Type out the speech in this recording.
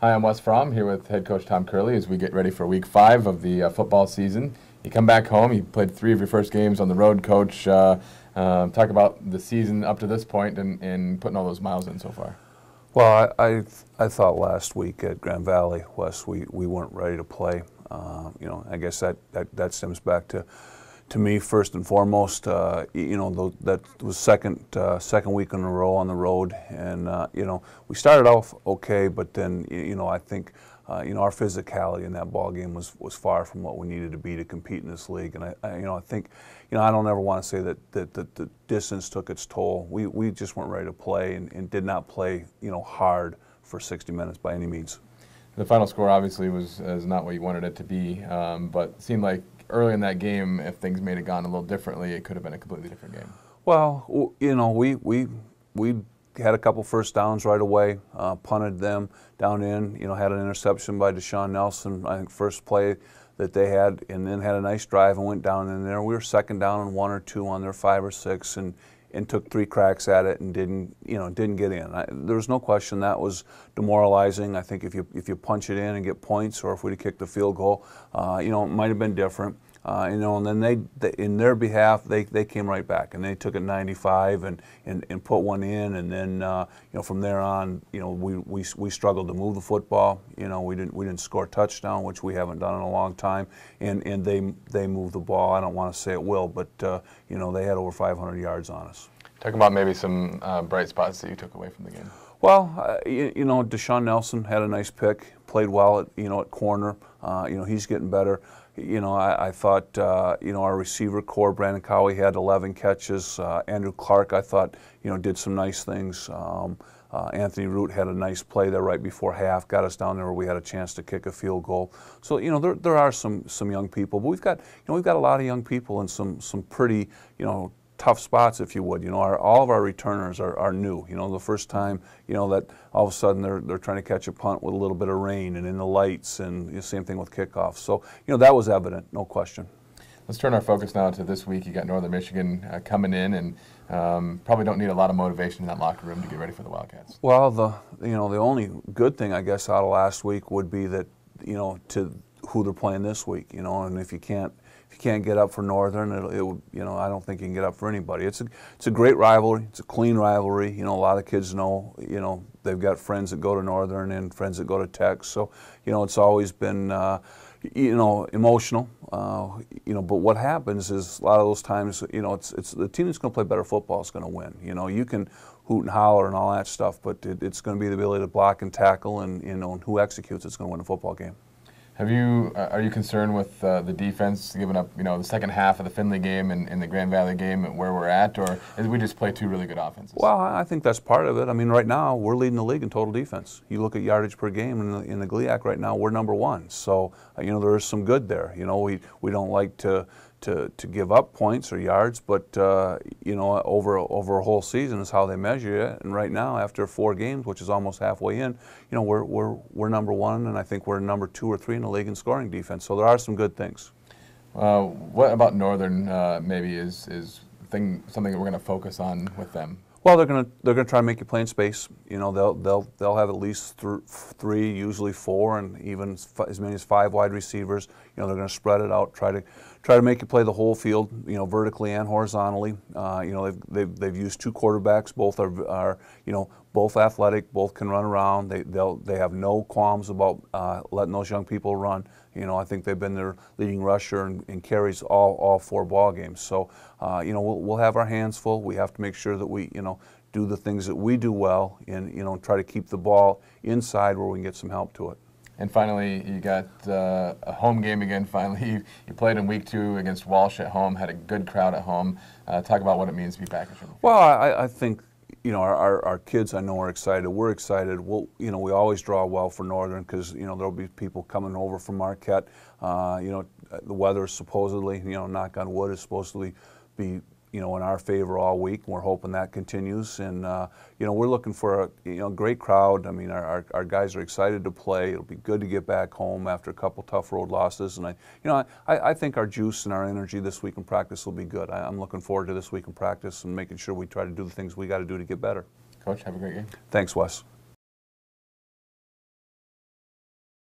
Hi, I'm Wes Fromm here with head coach Tom Kearly as we get ready for week 5 of the football season. You come back home, you played 3 of your first games on the road, coach. Talk about the season up to this point and putting all those miles in so far. Well, I thought last week at Grand Valley, Wes, we weren't ready to play. I guess that stems back to me first and foremost. That was second week in a row on the road, and we started off okay, but then I think our physicality in that ball game was far from what we needed to be to compete in this league, and I think I don't ever want to say that the distance took its toll. We just weren't ready to play and did not play hard for 60 minutes by any means. The final score obviously is not what you wanted it to be, but it seemed like early in that game, if things may have gone a little differently, it could have been a completely different game. Well, we had a couple first downs right away, punted them down in, had an interception by Deshaun Nelson, I think first play that they had, and then had a nice drive and went down in there. We were second down and 1 or 2 on their 5 or 6, and took 3 cracks at it and didn't get in. There was no question that was demoralizing. I think if you punch it in and get points, or if we'd have kicked the field goal, it might have been different. And then they in their behalf, they came right back and they took it 95 and put one in, and then from there on, we struggled to move the football. We didn't score a touchdown, which we haven't done in a long time, and they moved the ball. I don't want to say it will, but they had over 500 yards on us. Talk about maybe some bright spots that you took away from the game. Well, Deshaun Nelson had a nice pick, played well at corner. He's getting better. I thought, our receiver core, Brandon Cowie had 11 catches. Andrew Clark, I thought, did some nice things. Anthony Root had a nice play there right before half, got us down there where we had a chance to kick a field goal. So, there are some young people, but we've got a lot of young people and some pretty, tough spots, if you would. All of our returners are new. The first time, that all of a sudden they're trying to catch a punt with a little bit of rain and in the lights, and the same thing with kickoffs. So, that was evident, no question. Let's turn our focus now to this week. You got Northern Michigan coming in, and probably don't need a lot of motivation in that locker room to get ready for the Wildcats. Well, the only good thing, I guess, out of last week would be that to who they're playing this week. And if you can't get up for Northern, I don't think you can get up for anybody. It's a great rivalry. It's a clean rivalry. A lot of kids know. They've got friends that go to Northern and friends that go to Tech. So it's always been emotional. But what happens is a lot of those times, it's the team that's going to play better football is going to win. You can hoot and holler and all that stuff, but it's going to be the ability to block and tackle, and who executes it's going to win a football game. Are you concerned with the defense giving up, the second half of the Findlay game and the Grand Valley game where we're at, or did we just play 2 really good offenses? Well, I think that's part of it. I mean, right now we're leading the league in total defense. You look at yardage per game in the GLIAC right now, we're number 1. So there is some good there. We don't like to give up points or yards, but over a whole season is how they measure it. And right now, after 4 games, which is almost halfway in, we're number 1, and I think we're number 2 or 3 in the league in scoring defense. So there are some good things. What about Northern? Maybe is something that we're going to focus on with them? Well, they're gonna try to make you play in space. They'll have at least 3, usually 4, and even as many as 5 wide receivers. They're gonna spread it out, try to make you play the whole field, vertically and horizontally. They've used 2 quarterbacks. Both are both athletic, both can run around. They have no qualms about letting those young people run. I think they've been their leading rusher and carries all 4 ball games. So, we'll have our hands full. We have to make sure that we, do the things that we do well and, try to keep the ball inside where we can get some help to it. And finally, you got a home game again. Finally, you played in week 2 against Walsh at home, had a good crowd at home. Talk about what it means to be back at Sugar. Well, I think our kids, I know, are excited. We're excited. We always draw well for Northern because there'll be people coming over from Marquette. The weather supposedly, knock on wood, is supposed to be in our favor all week. We're hoping that continues, and we're looking for a great crowd. I mean, our guys are excited to play. It'll be good to get back home after a couple tough road losses, and I think our juice and our energy this week in practice will be good. I'm looking forward to this week in practice and making sure we try to do the things we got to do to get better. Coach, have a great game. Thanks, Wes.